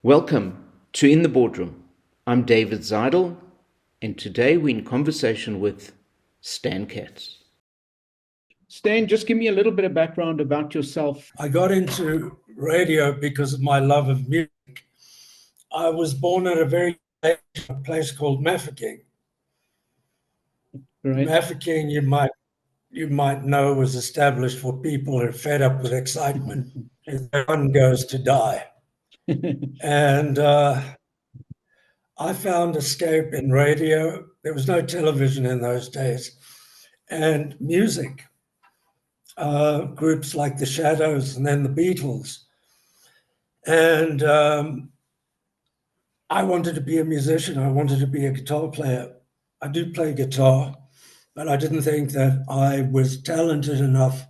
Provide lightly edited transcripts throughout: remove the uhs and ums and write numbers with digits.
Welcome to In the Boardroom. I'm David Zidel, and today we're in conversation with Stan Katz. Stan, just give me a little bit of background about yourself. I got into radio because of my love of music. I was born at a very a place called Mafeking. Right. Mafeking, you might know, was established for people who are fed up with excitement. Everyone goes to die. And I found escape in radio. There was no television in those days. And music, groups like the Shadows and then the Beatles. And I wanted to be a musician. I wanted to be a guitar player. I do play guitar, but I didn't think that I was talented enough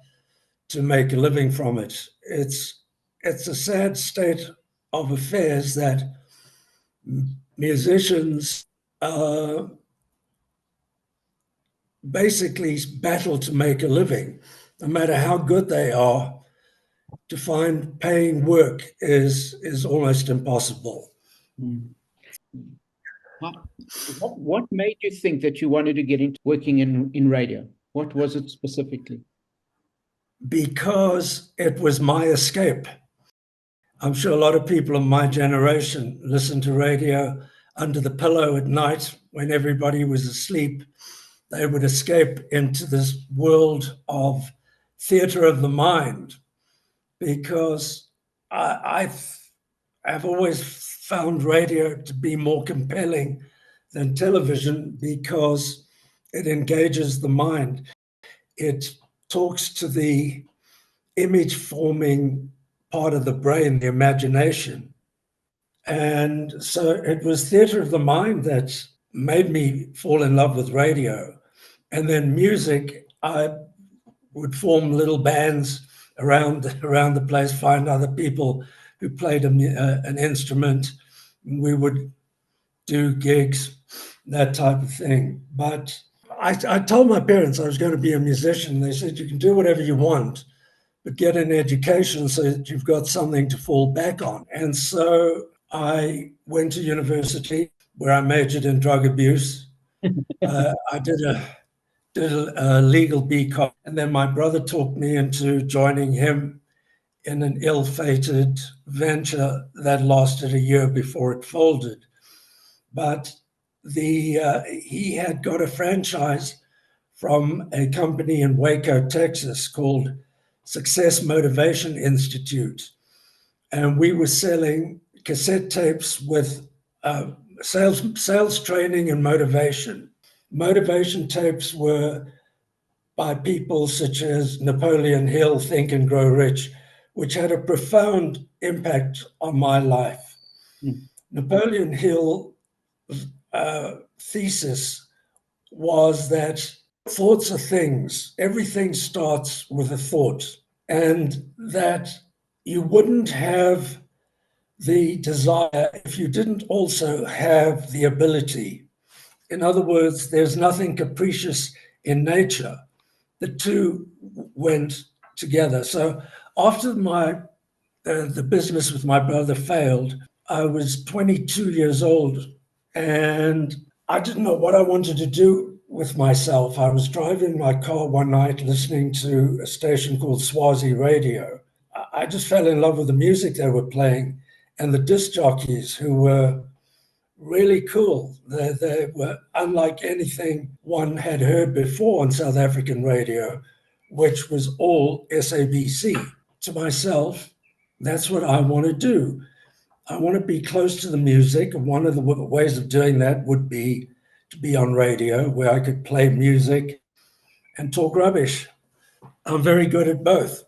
to make a living from it. It's a sad state of affairs that musicians basically battle to make a living. No matter how good they are, to find paying work is almost impossible. What made you think that you wanted to get into working in radio? What was it specifically? Because it was my escape. I'm sure a lot of people of my generation listened to radio under the pillow at night when everybody was asleep. They would escape into this world of theater of the mind, because I've always found radio to be more compelling than television because it engages the mind. It talks to the image forming part of the brain, the imagination. And so it was theater of the mind that made me fall in love with radio. And then music, I would form little bands around the place, find other people who played an instrument. We would do gigs, that type of thing. But I told my parents I was going to be a musician. They said, you can do whatever you want, but get an education so that you've got something to fall back on. And so I went to university where I majored in drug abuse. I did a legal BCom, and then my brother talked me into joining him in an ill-fated venture that lasted a year before it folded. But he had got a franchise from a company in Waco, Texas called Success Motivation Institute. And we were selling cassette tapes with sales training and motivation. Motivation tapes were by people such as Napoleon Hill, Think and Grow Rich, which had a profound impact on my life. Napoleon Hill thesis was that thoughts are things. Everything starts with a thought, and that you wouldn't have the desire if you didn't also have the ability. In other words, there's nothing capricious in nature. The two went together. So after the business with my brother failed, I was 22 years old, and I didn't know what I wanted to do with myself. I was driving my car one night listening to a station called Swazi Radio. I just fell in love with the music they were playing and the disc jockeys, who were really cool. They were unlike anything one had heard before on South African radio, which was all SABC. To myself, that's what I want to do. I want to be close to the music. And one of the ways of doing that would be to be on radio, where I could play music and talk rubbish. I'm very good at both.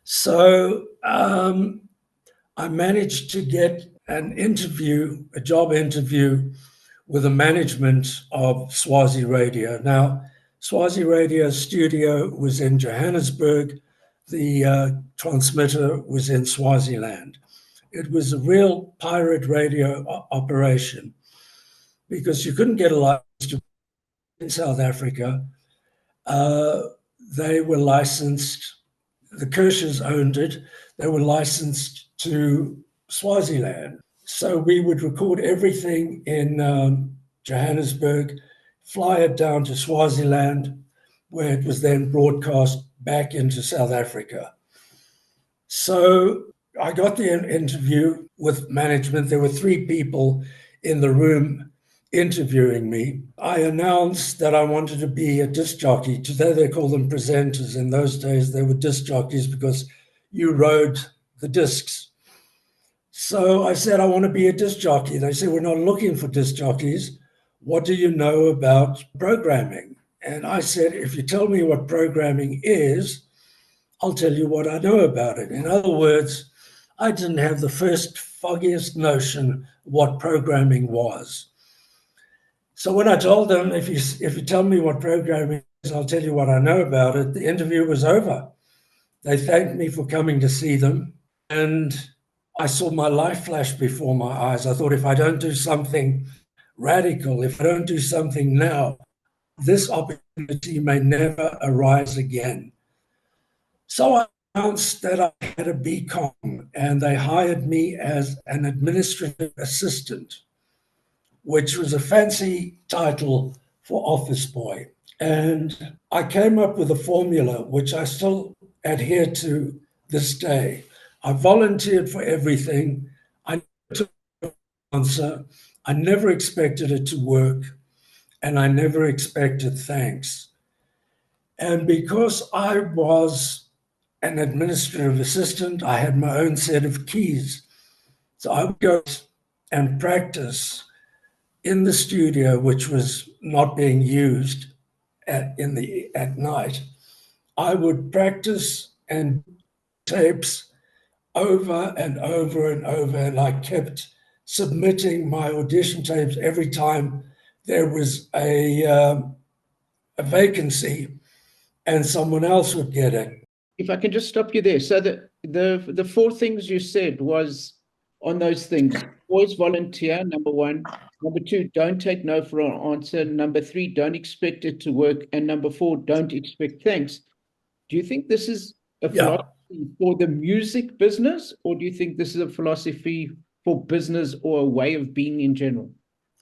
So I managed to get a job interview with the management of Swazi Radio. Now, Swazi Radio studio was in Johannesburg. The transmitter was in Swaziland. It was a real pirate radio operation because you couldn't get a license in South Africa. They were licensed. The Kirschers owned it. They were licensed to Swaziland. So we would record everything in Johannesburg, fly it down to Swaziland, where it was then broadcast back into South Africa. So I got the interview with management. There were 3 people in the room interviewing me. I announced that I wanted to be a disc jockey. Today they call them presenters. In those days, they were disc jockeys because you rode the discs. So I said, I want to be a disc jockey. They said, we're not looking for disc jockeys. What do you know about programming? And I said, if you tell me what programming is, I'll tell you what I know about it. In other words, I didn't have the first foggiest notion what programming was. So when I told them, if you tell me what programming is, I'll tell you what I know about it, the interview was over. They thanked me for coming to see them, and I saw my life flash before my eyes. I thought, if I don't do something radical, if I don't do something now, this opportunity may never arise again. So I announced that I had a BCom, and they hired me as an administrative assistant, which was a fancy title for office boy. And I came up with a formula which I still adhere to this day. I volunteered for everything. I never took an answer. I never expected it to work, and I never expected thanks. And because I was an administrative assistant, I had my own set of keys. So I would go and practice in the studio, which was not being used at night. I would practice and tapes over and over and over, and I kept submitting my audition tapes every time there was a vacancy, and someone else would get it. If I can just stop you there. So the 4 things you said was on those things: always volunteer, number 1. Number 2, don't take no for an answer. Number 3, don't expect it to work. And number 4, don't expect thanks. Do you think this is a philosophy for the music business, or do you think this is a philosophy for business or a way of being in general?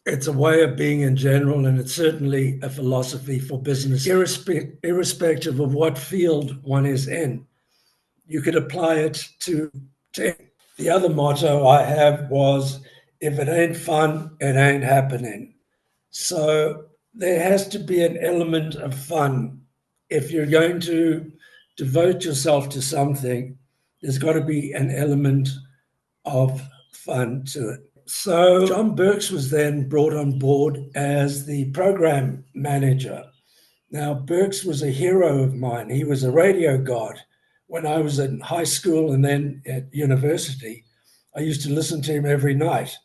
It's a way of being in general, and it's certainly a philosophy for business, irrespective of what field one is in. You could apply it to the other motto I have was, if it ain't fun, it ain't happening. So there has to be an element of fun. If you're going to devote yourself to something, there's got to be an element of fun to it. So John Burks was then brought on board as the program manager. Now, Burks was a hero of mine. He was a radio god. When I was in high school and then at university, I used to listen to him every night.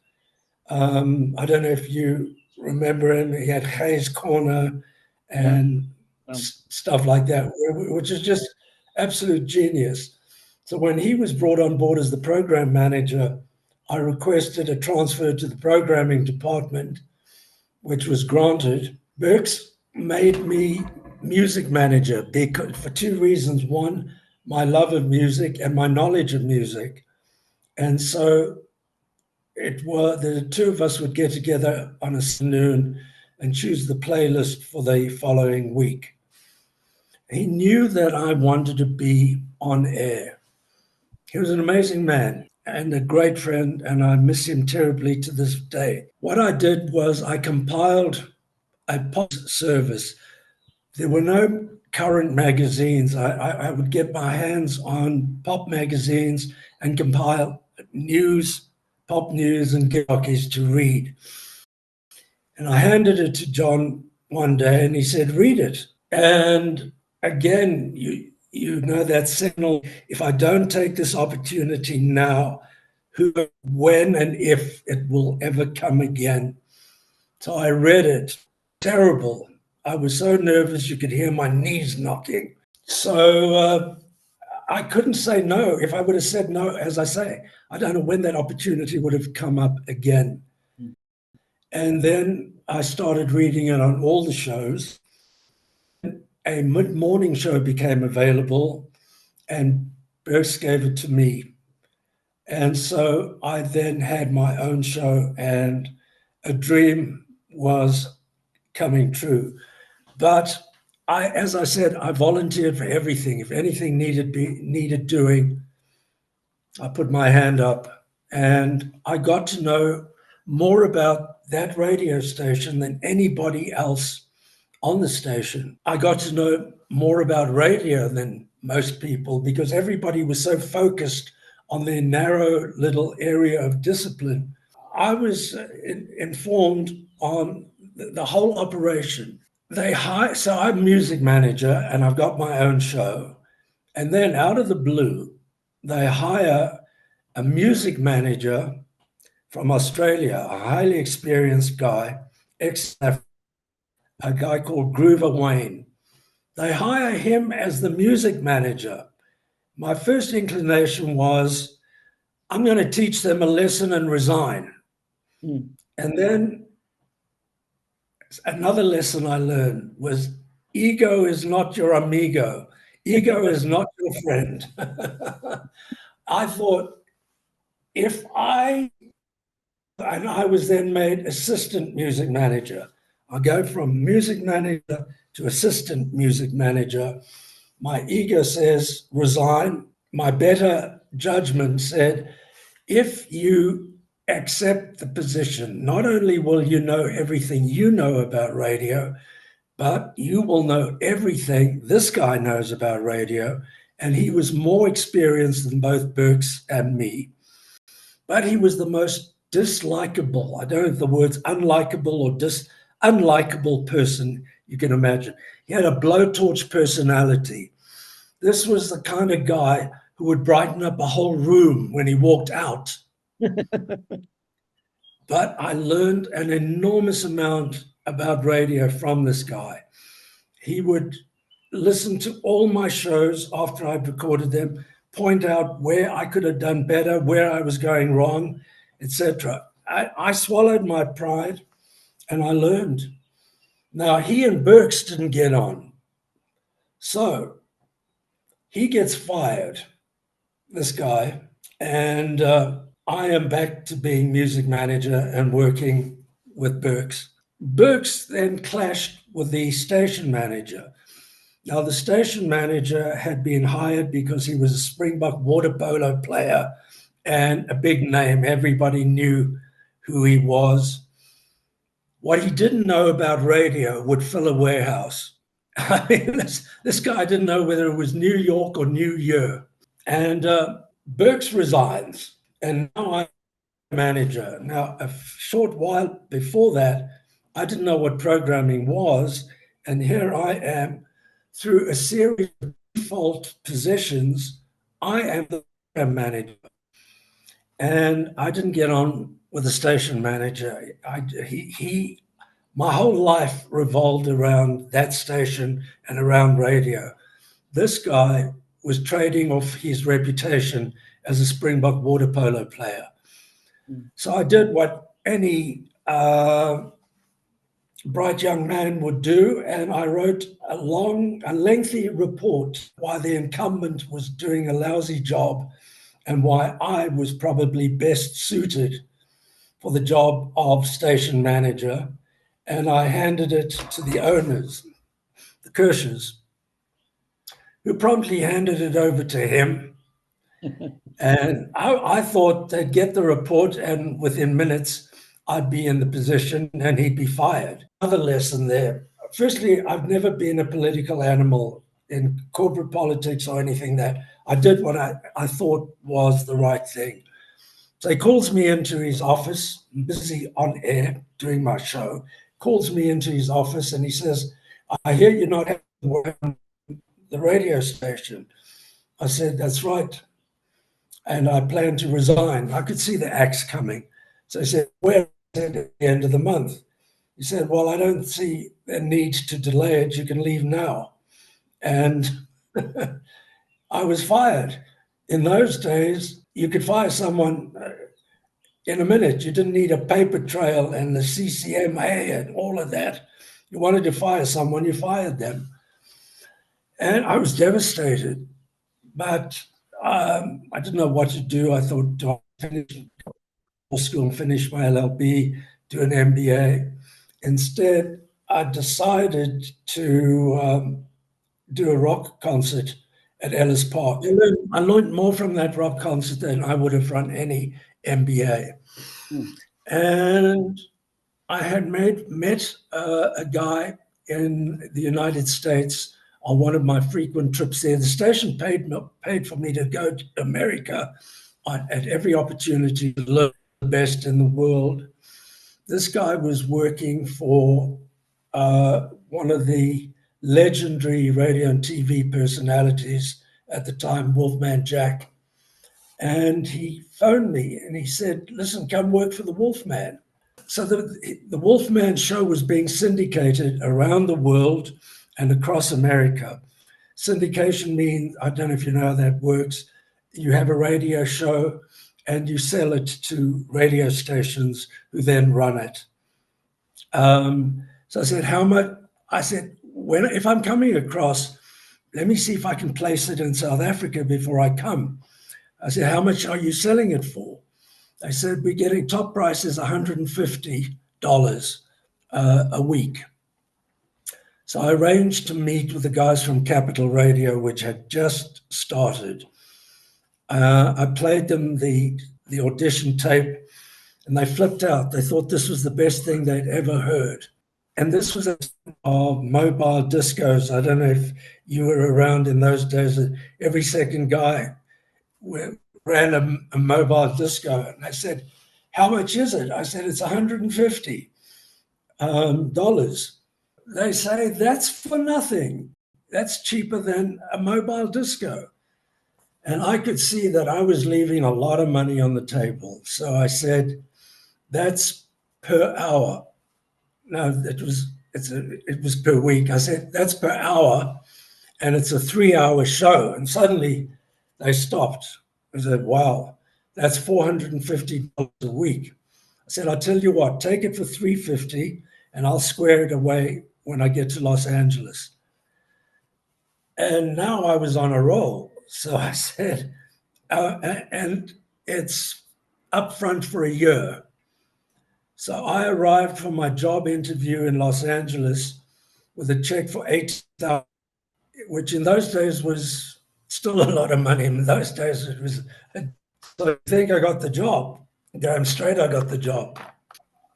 I don't know if you remember him. He had Hayes Corner and stuff like that, which is just absolute genius. So when he was brought on board as the program manager, I requested a transfer to the programming department, which was granted. Burks made me music manager for 2 reasons. One, my love of music and my knowledge of music. And so the 2 of us would get together on a afternoon and choose the playlist for the following week. He knew that I wanted to be on air. He was an amazing man and a great friend, and I miss him terribly to this day. What I did was I compiled a pop service. There were no current magazines. I would get my hands on pop magazines and compile pop news, and jockeys to read. And I handed it to John one day, and he said, read it. And again, you know that signal, if I don't take this opportunity now, who, when, and if it will ever come again. So I read it. Terrible. I was so nervous you could hear my knees knocking. So I couldn't say no. If I would have said no, as I say, I don't know when that opportunity would have come up again. And then I started reading it on all the shows. A mid-morning show became available, and Burks gave it to me. And so I then had my own show, and a dream was coming true. But as I said, I volunteered for everything. If anything needed doing, I put my hand up, and I got to know more about that radio station than anybody else on the station. I got to know more about radio than most people because everybody was so focused on their narrow little area of discipline. I was informed on the whole operation. So I'm music manager and I've got my own show. And then out of the blue, they hire a music manager from Australia, a highly experienced guy, a guy called Groover Wayne. They hire him as the music manager. My first inclination was, I'm going to teach them a lesson and resign. Mm. And then another lesson I learned was ego is not your amigo. Ego is not your friend. I thought, and I was then made assistant music manager. I go from music manager to assistant music manager. My ego says resign. My better judgment said, if you accept the position, not only will you know everything you know about radio, but you will know everything this guy knows about radio. And he was more experienced than both Burks and me. But he was the most dislikable, I don't know if the words unlikable or unlikable person you can imagine. He had a blowtorch personality. This was the kind of guy who would brighten up a whole room when he walked out. But I learned an enormous amount about radio from this guy. He would listen to all my shows after I'd recorded them, point out where I could have done better, where I was going wrong, etc. I swallowed my pride and I learned. Now, he and Burks didn't get on. So he gets fired, this guy, and I am back to being music manager and working with Burks. Burks then clashed with the station manager. Now, the station manager had been hired because he was a Springbok water polo player and a big name. Everybody knew who he was. What he didn't know about radio would fill a warehouse. I mean, this guy didn't know whether it was New York or New Year. And Burks resigns, and now I'm manager. Now, a short while before that, I didn't know what programming was. And here I am, through a series of default positions, I am the program manager. And I didn't get on with the station manager. My whole life revolved around that station and around radio. This guy was trading off his reputation as a Springbok water polo player. So I did what any bright young man would do, and I wrote a lengthy report why the incumbent was doing a lousy job and why I was probably best suited for the job of station manager. And I handed it to the owners, the Kirschers, who promptly handed it over to him. And I thought they'd get the report, and within minutes, I'd be in the position and he'd be fired. Another lesson there. Firstly, I've never been a political animal in corporate politics or anything. That I did what I thought was the right thing. So he calls me into his office, I'm busy on air doing my show, calls me into his office and he says, I hear you're not having work on the radio station. I said, that's right. And I plan to resign. I could see the axe coming. So I said, where is it at the end of the month? He said, well, I don't see a need to delay it. You can leave now. And I was fired. In those days, you could fire someone in a minute. You didn't need a paper trail and the CCMA and all of that. You wanted to fire someone, you fired them. And I was devastated. But I didn't know what to do. I thought, do I finish law school and finish my LLB, do an MBA? Instead, I decided to do a rock concert at Ellis Park. I learned more from that rock concert than I would have run any MBA. And I had met a guy in the United States on one of my frequent trips there. The station paid for me to go to America at every opportunity to learn the best in the world. This guy was working for one of the legendary radio and TV personalities at the time, Wolfman Jack. And he phoned me and he said, listen, come work for the Wolfman. So the Wolfman show was being syndicated around the world and across America. Syndication means, I don't know if you know how that works, you have a radio show and you sell it to radio stations who then run it. So I said, how much? I said, if I'm coming across, let me see if I can place it in South Africa before I come. I said, how much are you selling it for? They said, we're getting top prices $150 a week. So I arranged to meet with the guys from Capital Radio, which had just started. I played them the audition tape and they flipped out. They thought this was the best thing they'd ever heard. And this was of mobile discos. I don't know if you were around in those days. Every second guy ran a mobile disco. And I said, how much is it? I said, it's $150. They say, that's for nothing. That's cheaper than a mobile disco. And I could see that I was leaving a lot of money on the table. So I said, that's per hour. No, it was per week. I said, that's per hour. And it's a 3-hour show. And suddenly they stopped. I said, wow, that's $450 a week. I said, I'll tell you what, take it for $350 and I'll square it away when I get to Los Angeles. And now I was on a roll. So I said, and it's up front for a year. So I arrived for my job interview in Los Angeles with a check for $8,000, which in those days was still a lot of money. In those days, it was, so I think I got the job. Damn straight I got the job.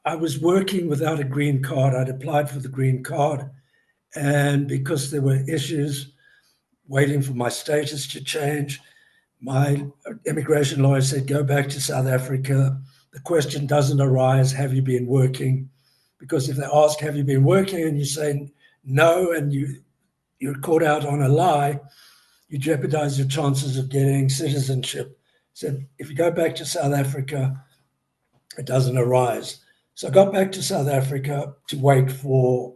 I was working without a green card. I'd applied for the green card. And because there were issues waiting for my status to change, my immigration lawyer said, go back to South Africa. The question doesn't arise, have you been working? Because if they ask, have you been working? And you say no, and you're caught out on a lie, you jeopardize your chances of getting citizenship. So if you go back to South Africa, it doesn't arise. So I got back to South Africa to wait for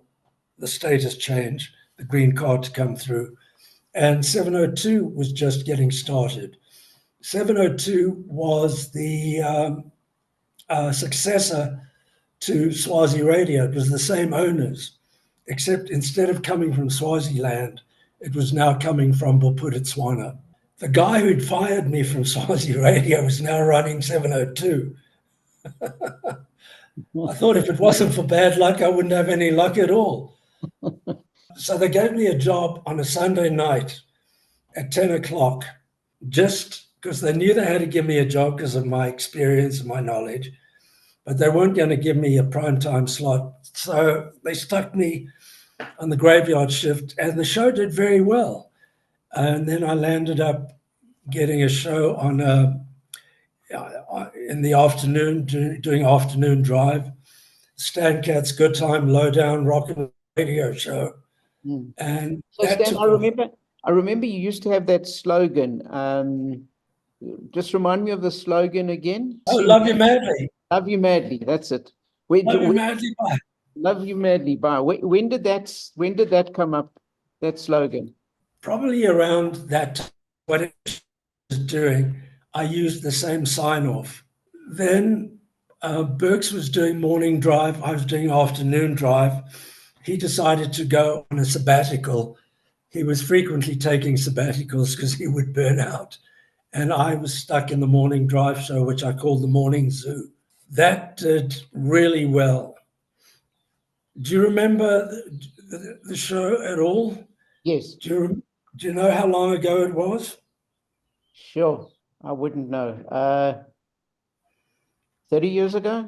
the status change, the green card to come through. And 702 was just getting started. 702 was the successor to Swazi Radio. It was the same owners, except instead of coming from Swaziland, it was now coming from Bophuthatswana. The guy who'd fired me from Swazi Radio was now running 702. I thought if it wasn't for bad luck, I wouldn't have any luck at all. So they gave me a job on a Sunday night at 10 o'clock, just because they knew they had to give me a job because of my experience and my knowledge, but they weren't going to give me a primetime slot. So they stuck me on the graveyard shift, and the show did very well. And then I landed up getting a show on in the afternoon, doing afternoon drive, Stan Katz Good Time, Lowdown Rock and Radio show. And so Stan, I remember you used to have that slogan. Just remind me of the slogan again. Oh, love you madly. Love you madly. That's it. Love you madly. Bye. Love you madly. Bye. When did that come up? That slogan? Probably around that. What it was doing, I used the same sign off. Then Burks was doing morning drive. I was doing afternoon drive. He decided to go on a sabbatical. He was frequently taking sabbaticals because he would burn out. and I was stuck in the morning drive show, which I called the Morning Zoo. That did really well. Do you remember the show at all? Yes, Do you know how long ago it was? sure. I wouldn't know. 30 years ago?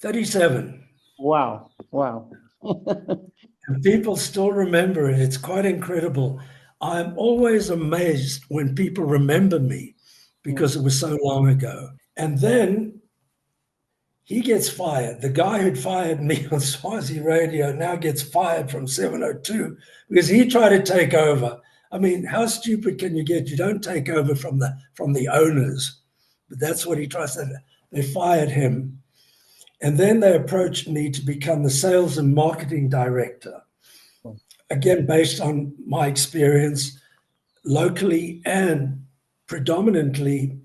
37. Wow, wow. And people still remember it. It's quite incredible. I'm always amazed when people remember me because it was so long ago. And then he gets fired. The guy who'd fired me on Swazi Radio now gets fired from 702 because he tried to take over. I mean, how stupid can you get? You don't take over from the owners, but that's what he tries to. They fired him, and then they approached me to become the sales and marketing director. Again, based on my experience locally and predominantly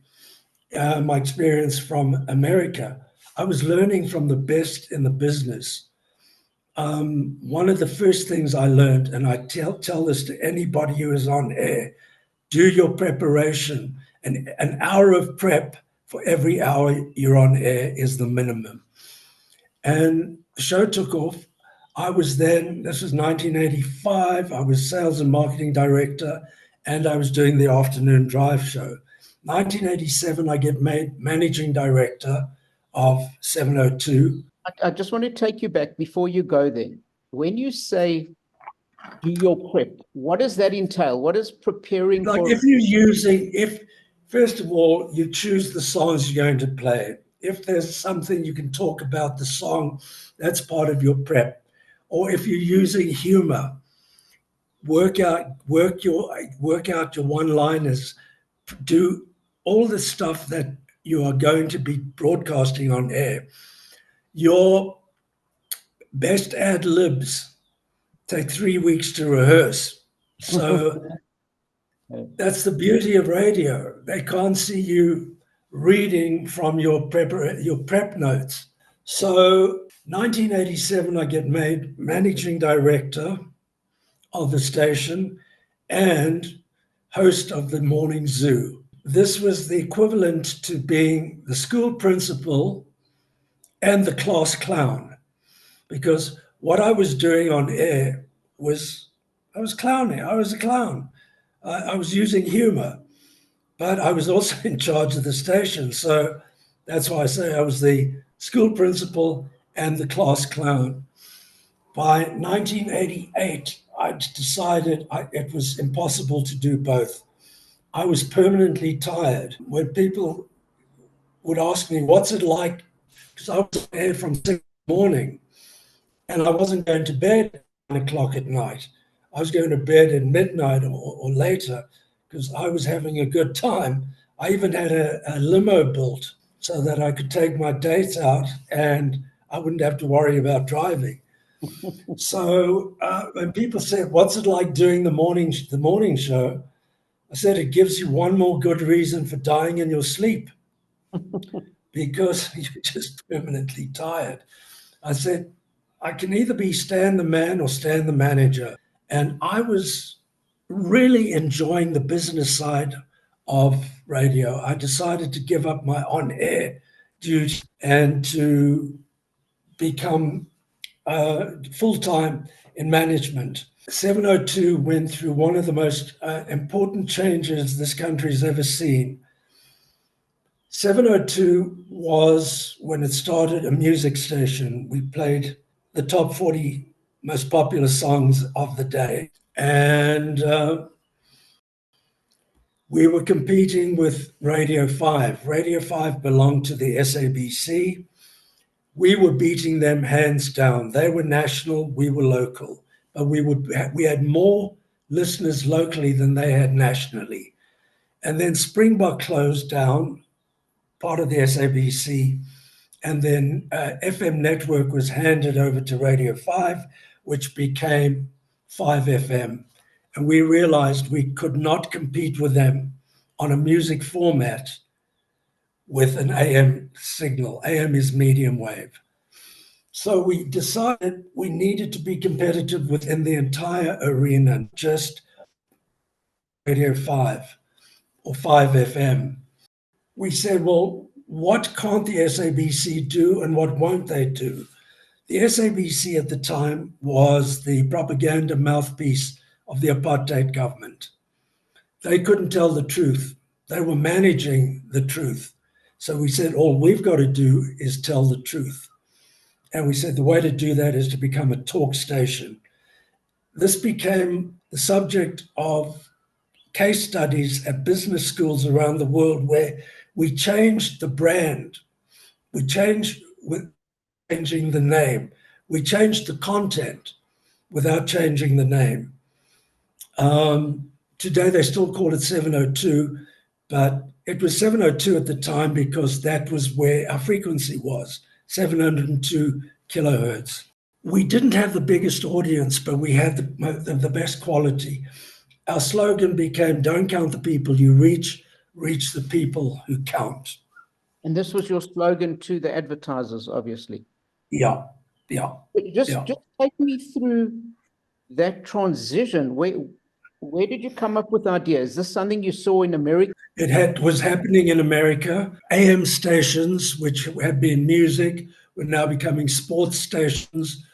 my experience from America. I was learning from the best in the business. One of the first things I learned, and I tell this to anybody who is on air, do your preparation. An hour of prep for every hour you're on air is the minimum. And the show took off. I was then, this was 1985, I was sales and marketing director, and I was doing the afternoon drive show. 1987, I get made managing director of 702. I just want to take you back before you go there. When you say do your prep, what does that entail? What is preparing Like for? if first of all, you choose the songs you're going to play. If there's something you can talk about the song, that's part of your prep. Or if you're using humor, work out your one-liners, do all the stuff that you are going to be broadcasting on air. Your best ad libs take 3 weeks to rehearse. So that's the beauty of radio. They can't see you reading from your prep notes. So 1987, I get made managing director of the station and host of the Morning Zoo. This was the equivalent to being the school principal and the class clown, because what I was doing on air was I was clowning. I was a clown. I was using humor, but I was also in charge of the station. So that's why I say I was the school principal and the class clown. By 1988, I decided it was impossible to do both. I was permanently tired. When people would ask me, what's it like? Because I was there from 6 in the morning and I wasn't going to bed at 9 o'clock at night. I was going to bed at midnight or later because I was having a good time. I even had a limo built so that I could take my dates out and I wouldn't have to worry about driving. So when people said, what's it like doing the morning show? I said, it gives you one more good reason for dying in your sleep because you're just permanently tired. I said, I can either be Stan the man or Stan the manager. And I was really enjoying the business side of radio. I decided to give up my on-air duty and to become full-time in management. 702 went through one of the most important changes this country's ever seen. 702 was, when it started, a music station. We played the top 40 most popular songs of the day. And we were competing with Radio 5. Radio 5 belonged to the SABC. We were beating them hands down. They were national, we were local. But we had more listeners locally than they had nationally. And then Springbok closed down, part of the SABC, and then FM network was handed over to Radio 5, which became 5FM. And we realized we could not compete with them on a music format with an AM signal. AM is medium wave. So we decided we needed to be competitive within the entire arena, just Radio 5. or 5FM. We said, well, what can't the SABC do and what won't they do? The SABC at the time was the propaganda mouthpiece of the apartheid government. They couldn't tell the truth. They were managing the truth. So we said, all we've got to do is tell the truth. And we said the way to do that is to become a talk station. This became the subject of case studies at business schools around the world where we changed the brand. We changed with changing the name. We changed the content without changing the name. Today, they still call it 702, but it was 702 at the time because that was where our frequency was, 702 kilohertz. We didn't have the biggest audience, but we had the best quality. Our slogan became, don't count the people you reach, reach the people who count. And this was your slogan to the advertisers, obviously. Yeah. Just take me through that transition. Where did you come up with the idea? Is this something you saw in America? It was happening in America. AM stations, which had been music, were now becoming sports stations,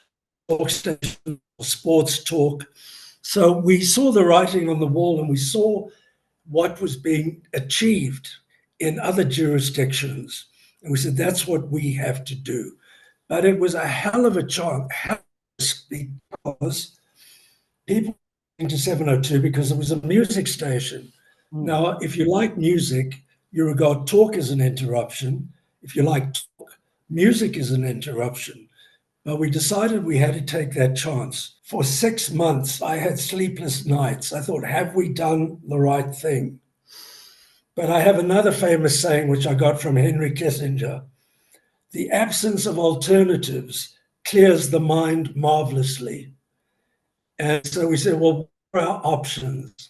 talk stations, sports talk. So we saw the writing on the wall and we saw what was being achieved in other jurisdictions. And we said, that's what we have to do. But it was a hell of a chance because people to 702 because it was a music station. Now, if you like music, you regard talk as an interruption. If you like talk, music is an interruption. But we decided we had to take that chance. For 6 months, I had sleepless nights. I thought, have we done the right thing? But I have another famous saying, which I got from Henry Kissinger. The absence of alternatives clears the mind marvelously. And so we said, well, what are our options?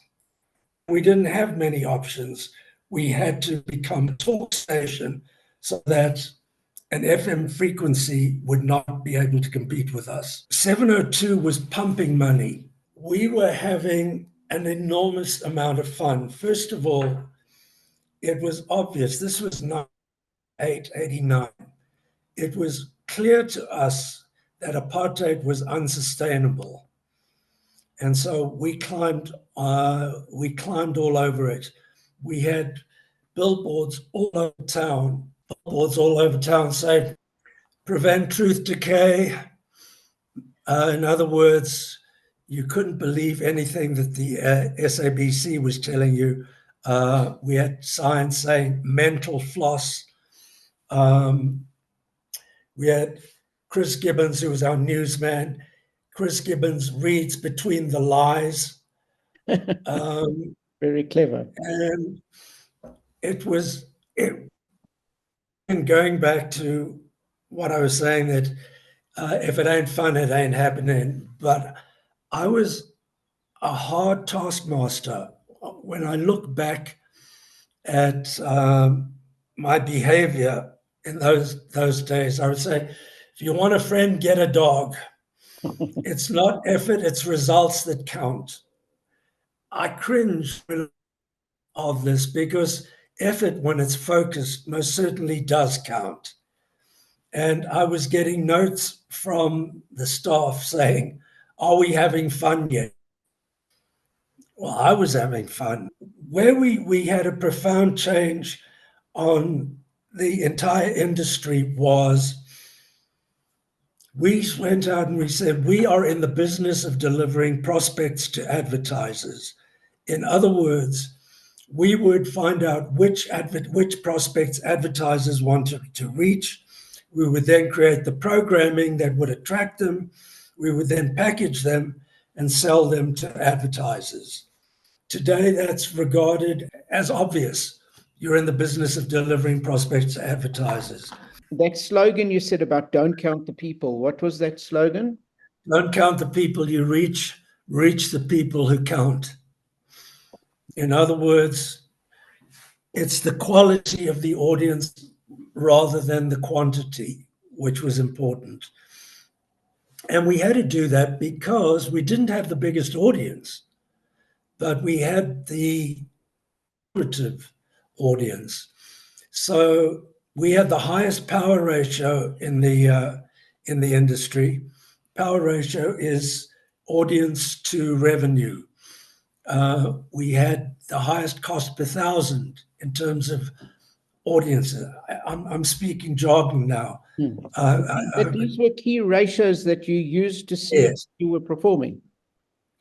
We didn't have many options. We had to become a talk station so that an FM frequency would not be able to compete with us. 702 was pumping money. We were having an enormous amount of fun. First of all, it was obvious. This was 89. It was clear to us that apartheid was unsustainable. And so we climbed all over it. We had billboards all over town saying, prevent truth decay. In other words, you couldn't believe anything that the SABC was telling you. We had signs saying mental floss. We had Chris Gibbons, who was our newsman. Chris Gibbons reads between the lies. Very clever. And and going back to what I was saying, that if it ain't fun, it ain't happening. But I was a hard taskmaster. When I look back at my behavior in those days, I would say, if you want a friend, get a dog. It's not effort, it's results that count. I cringe of this because effort, when it's focused, most certainly does count. And I was getting notes from the staff saying, are we having fun yet? Well, I was having fun. Where we had a profound change on the entire industry was we went out and we said, we are in the business of delivering prospects to advertisers. In other words, we would find out which prospects advertisers wanted to reach. We would then create the programming that would attract them. We would then package them and sell them to advertisers. Today, that's regarded as obvious. You're in the business of delivering prospects to advertisers. That slogan you said about don't count the people, what was that slogan? Don't count the people you reach, reach the people who count. In other words, it's the quality of the audience rather than the quantity, which was important. And we had to do that because we didn't have the biggest audience, but we had the lucrative audience. So we had the highest power ratio in the industry. Power ratio is audience to revenue. We had the highest cost per thousand in terms of audience. I'm speaking jargon now. But these were key ratios that you used to see Yes. how you were performing.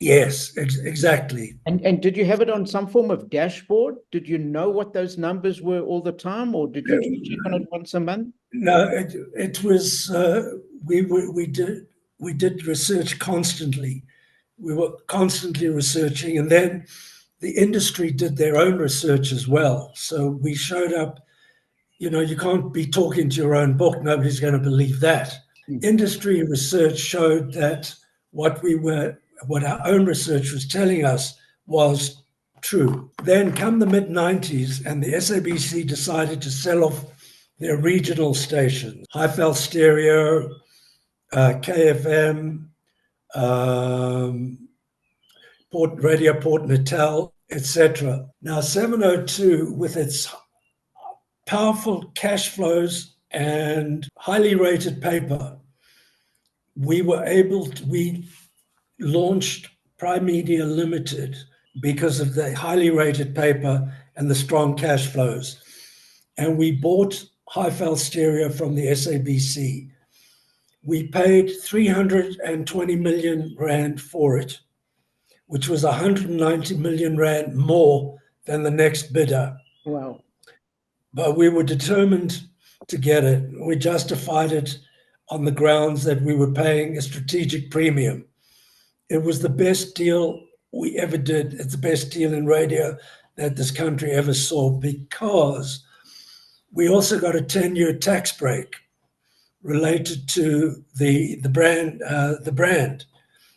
Yes, exactly. And did you have it on some form of dashboard? Did you know what those numbers were all the time, or did you just check on it once a month? No, it was we did research constantly. We were constantly researching, and then the industry did their own research as well. So we showed up. You can't be talking to your own book. Nobody's going to believe that. Industry research showed that what our own research was telling us was true. Then come the mid-90s, and the SABC decided to sell off their regional stations, Highveld Stereo, KFM, Port Natal, etc. Now 702, with its powerful cash flows and highly rated paper, we launched Prime Media Limited because of the highly rated paper and the strong cash flows. And we bought Highveld Stereo from the SABC. We paid 320 million Rand for it, which was 190 million Rand more than the next bidder. Wow. But we were determined to get it. We justified it on the grounds that we were paying a strategic premium. It was the best deal we ever did. It's the best deal in radio that this country ever saw, because we also got a 10-year tax break related to the brand.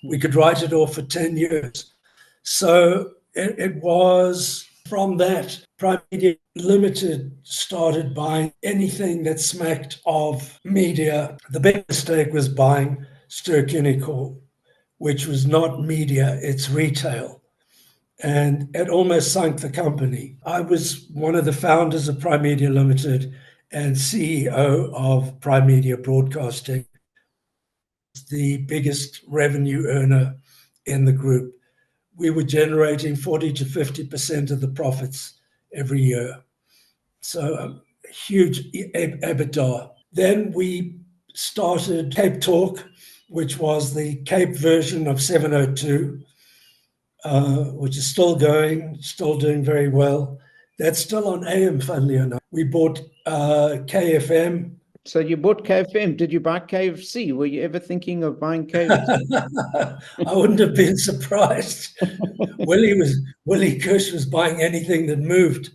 We could write it off for 10 years. So it was from that Prime Media Limited started buying anything that smacked of media. The big mistake was buying Ster-Kinekor, which was not media, it's retail. And it almost sunk the company. I was one of the founders of Prime Media Limited and CEO of Prime Media Broadcasting, the biggest revenue earner in the group. We were generating 40 to 50% of the profits every year. So huge EBITDA. Then we started Cape Talk, which was the Cape version of 702, which is still going, still doing very well. That's still on AM, funnily enough. We bought KFM. So you bought KFM. Did you buy KFC? Were you ever thinking of buying KFC? I wouldn't have been surprised. Willie Kirsch was buying anything that moved.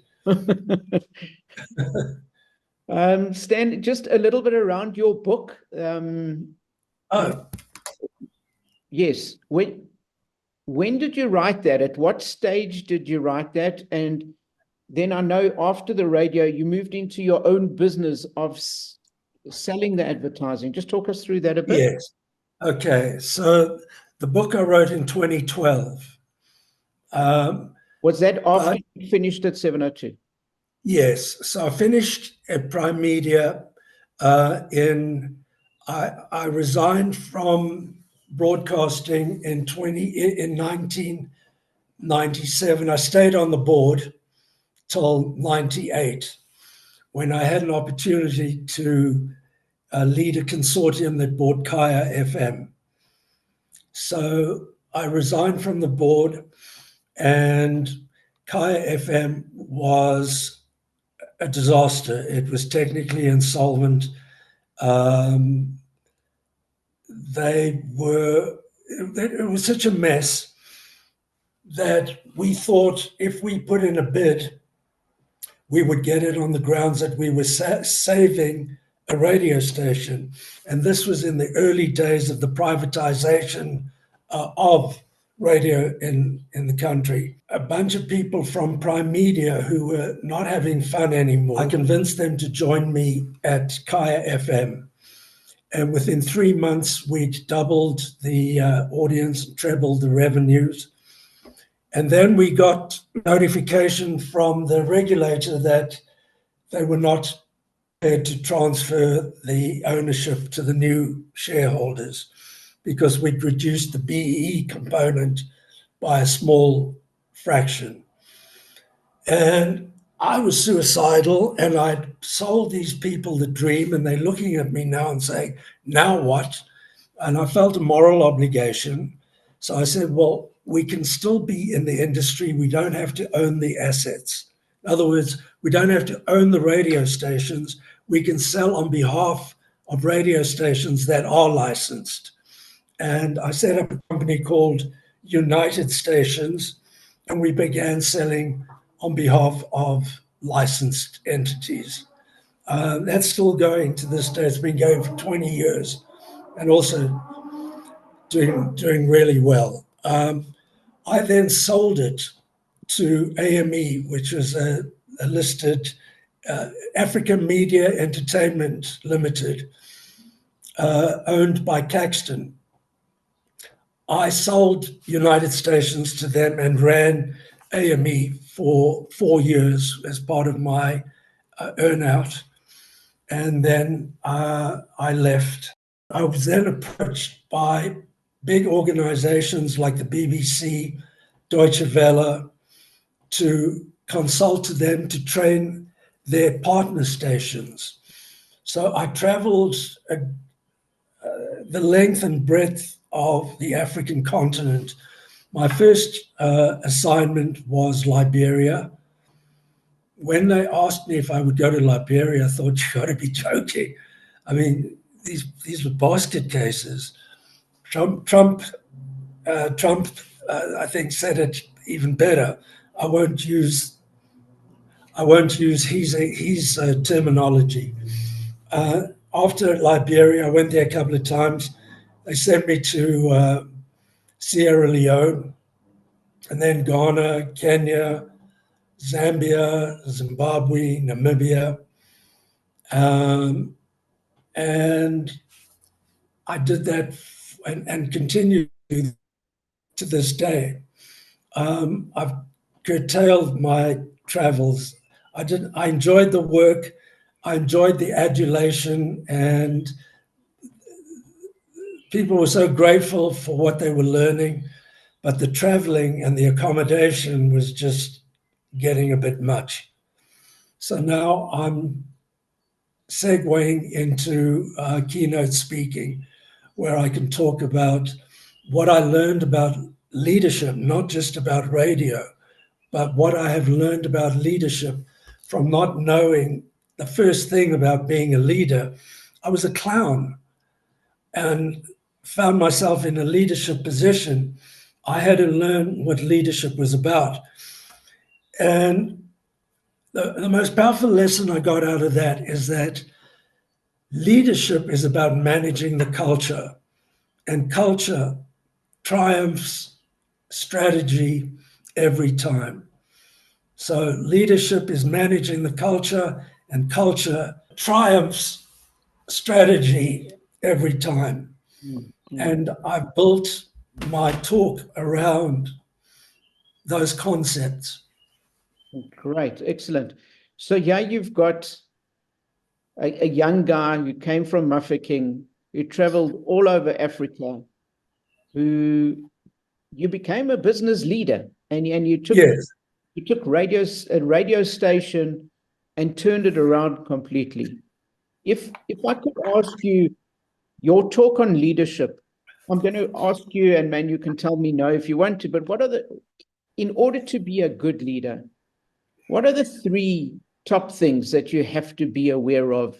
Stan, just a little bit around your book. Yes. When did you write that? At what stage did you write that? And then I know after the radio, you moved into your own business of selling the advertising. Just talk us through that a bit. Yes. Okay. So the book I wrote in 2012. Was that after you finished at 702? Yes. So I finished at Prime Media I resigned from broadcasting in 1997. I stayed on the board till 98, when I had an opportunity to lead a consortium that bought Kaya FM. So I resigned from the board, and Kaya FM was a disaster. It was technically insolvent. It was such a mess that we thought if we put in a bid, we would get it on the grounds that we were saving a radio station. And this was in the early days of the privatization of radio in the country. A bunch of people from Prime Media who were not having fun anymore, I convinced them to join me at Kaya FM. And within 3 months, we'd doubled the audience, trebled the revenues. And then we got notification from the regulator that they were not prepared to transfer the ownership to the new shareholders because we'd reduced the BEE component by a small fraction. And I was suicidal, and I'd sold these people the dream, and they're looking at me now and saying, now what? And I felt a moral obligation. So I said, well, we can still be in the industry. We don't have to own the assets. In other words, we don't have to own the radio stations. We can sell on behalf of radio stations that are licensed. And I set up a company called United Stations, and we began selling on behalf of licensed entities. That's still going to this day. It's been going for 20 years and also doing really well. I then sold it to AME, which was a listed African Media Entertainment Limited, owned by Caxton. I sold United Stations to them and ran AME for 4 years as part of my earnout. And then I left. I was then approached by big organizations like the BBC, Deutsche Welle, to consult to them to train their partner stations. So I traveled the length and breadth of the African continent. My first assignment was Liberia. When they asked me if I would go to Liberia, I thought, you got to be joking. I mean, these were basket cases. Trump, I think, said it even better. I won't use his terminology. After Liberia, I went there a couple of times. They sent me to Sierra Leone, and then Ghana, Kenya, Zambia, Zimbabwe, Namibia. And I did that and continue to this day. I've curtailed my travels. I enjoyed the work. I enjoyed the adulation, and people were so grateful for what they were learning, but the traveling and the accommodation was just getting a bit much. So now I'm segueing into keynote speaking, where I can talk about what I learned about leadership, not just about radio, but what I have learned about leadership from not knowing the first thing about being a leader. I was a clown and found myself in a leadership position. I had to learn what leadership was about. And the most powerful lesson I got out of that is that leadership is about managing the culture, and culture triumphs strategy every time. So leadership is managing the culture, and culture triumphs strategy every time. Mm-hmm. And I've built my talk around those concepts. Great, excellent. So yeah, you've got a young guy who came from Mafeking, who traveled all over Africa, who you became a business leader, and you took a radio station and turned it around completely. If I could ask you your talk on leadership, I'm going to ask you, and man, you can tell me no if you want to, but in order to be a good leader, what are the 3 top things that you have to be aware of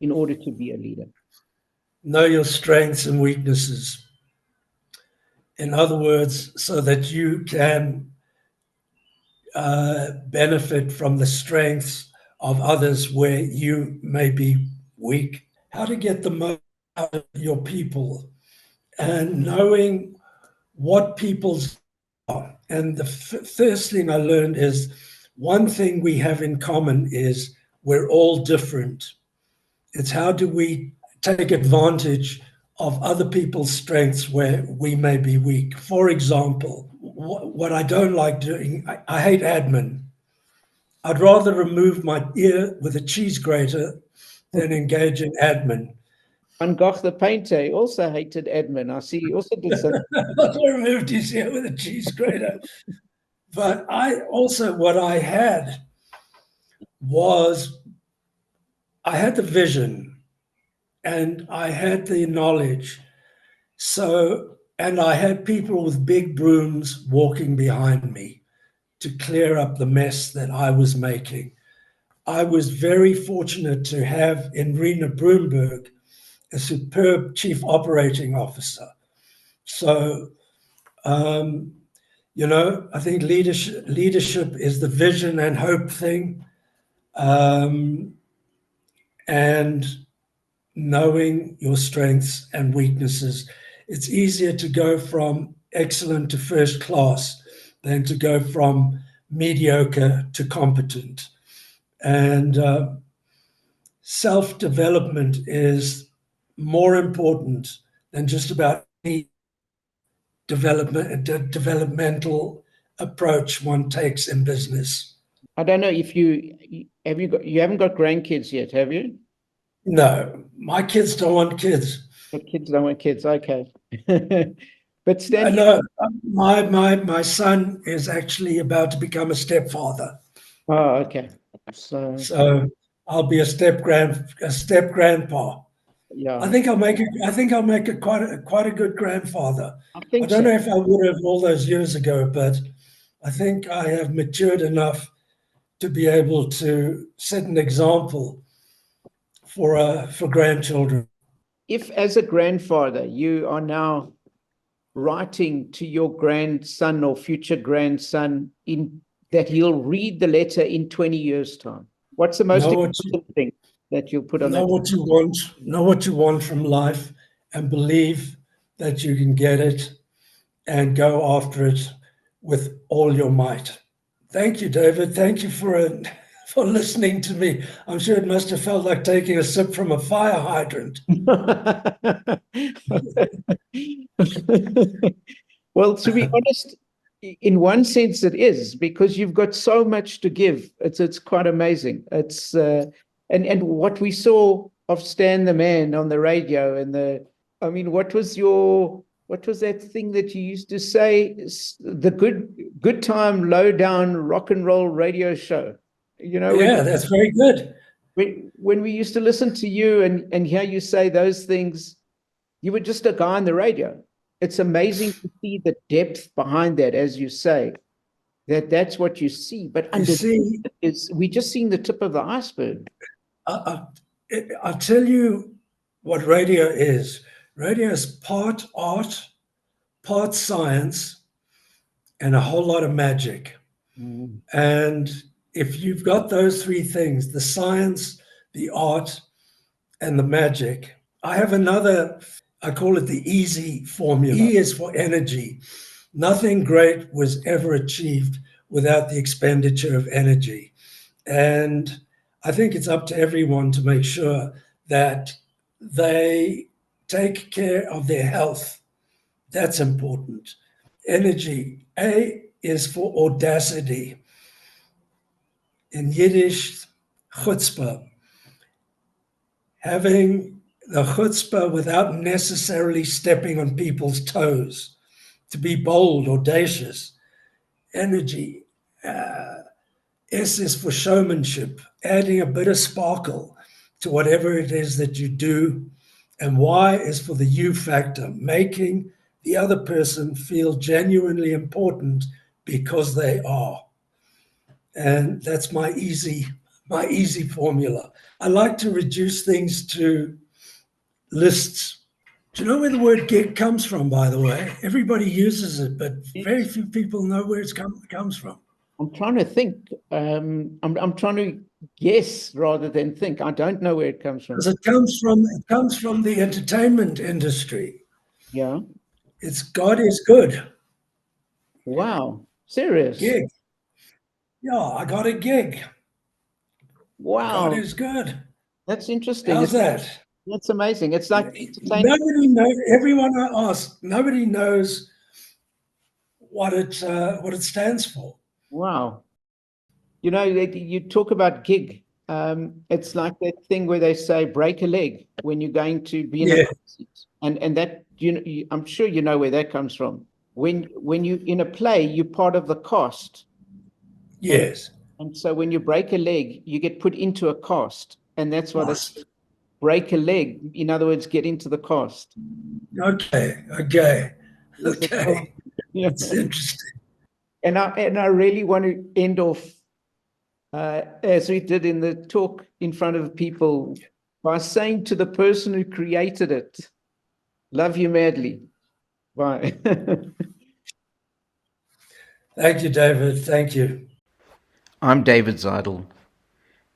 in order to be a leader? Know your strengths and weaknesses. In other words, so that you can benefit from the strengths of others where you may be weak. How to get the most out of your people, and knowing what people's are. And the first thing I learned is one thing we have in common is we're all different. It's how do we take advantage of other people's strengths where we may be weak. For example, what I don't like doing, I hate admin. I'd rather remove my ear with a cheese grater than engage in admin. Van Gogh the painter also hated admin. I see he also did some. I removed his ear with a cheese grater. But what I had was, I had the vision and I had the knowledge. And I had people with big brooms walking behind me to clear up the mess that I was making. I was very fortunate to have in Rena Broomberg a superb chief operating officer. So, I think leadership is the vision and hope thing, and knowing your strengths and weaknesses. It's easier to go from excellent to first class than to go from mediocre to competent. And self-development is more important than just about any developmental approach one takes in business. I don't know if you haven't got grandkids yet, have you? No, my kids don't want kids. But kids don't want kids. Okay. But Stan, No, my son is actually about to become a stepfather. oh, okay. So I'll be a step grandpa. yeah, I think I'll make it quite a good grandfather. I I think don't so. know if I would have all those years ago, but I think I have matured enough to be able to set an example for grandchildren. If as a grandfather you are now writing to your grandson or future grandson in that he'll read the letter in 20 years' time, what's the most important thing that you'll put on that? Know what you want from life, and believe that you can get it, and go after it with all your might. Thank you, David. Thank you for listening to me. I'm sure it must have felt like taking a sip from a fire hydrant. Well, to be honest, in one sense it is, because you've got so much to give. It's quite amazing. It's and what we saw of Stan the Man on the radio, and I mean, what was that thing that you used to say? The good time low down rock and roll radio show. Yeah, that's very good. When we used to listen to you and hear you say those things, you were just a guy on the radio. It's amazing to see the depth behind that, as you say, that's what you see. But underneath we're just seeing the tip of the iceberg. I'll tell you what radio is. Radio is part art, part science, and a whole lot of magic. Mm. And if you've got those three things, the science, the art, and the magic, I have another, I call it the easy formula. E is for energy. Nothing great was ever achieved without the expenditure of energy. And I think it's up to everyone to make sure that they take care of their health. That's important. Energy. A is for audacity. In Yiddish, chutzpah. Having the chutzpah without necessarily stepping on people's toes. To be bold, audacious. Energy. S is for showmanship, adding a bit of sparkle to whatever it is that you do. And Y is for the you factor, making the other person feel genuinely important because they are. And that's my easy formula. I like to reduce things to lists. Do you know where the word gig comes from, by the way? Everybody uses it, but very few people know where it comes from. I'm trying to think. I'm trying to guess rather than think. I don't know where it comes from. Because it comes from the entertainment industry. Yeah. It's God is good. Wow. Serious? Gig. Yeah, I got a gig. Wow. God is good. That's interesting. How's that? That's amazing. It's like nobody knows. Everyone I ask, nobody knows what it stands for. Wow. You know, you talk about gig. It's like that thing where they say break a leg when you're going to be in a Yeah. concert. And that, I'm sure you know where that comes from. When you in a play, you're part of the cast. Yes. And so when you break a leg, you get put into a cast. And that's why they Must. break a leg. In other words, get into the cast. Okay. Yeah. It's interesting. And I really want to end off as we did in the talk in front of people by saying to the person who created it, love you madly. Bye. Thank you, David. Thank you. I'm David Zidel,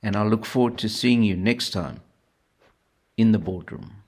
and I look forward to seeing you next time in the boardroom.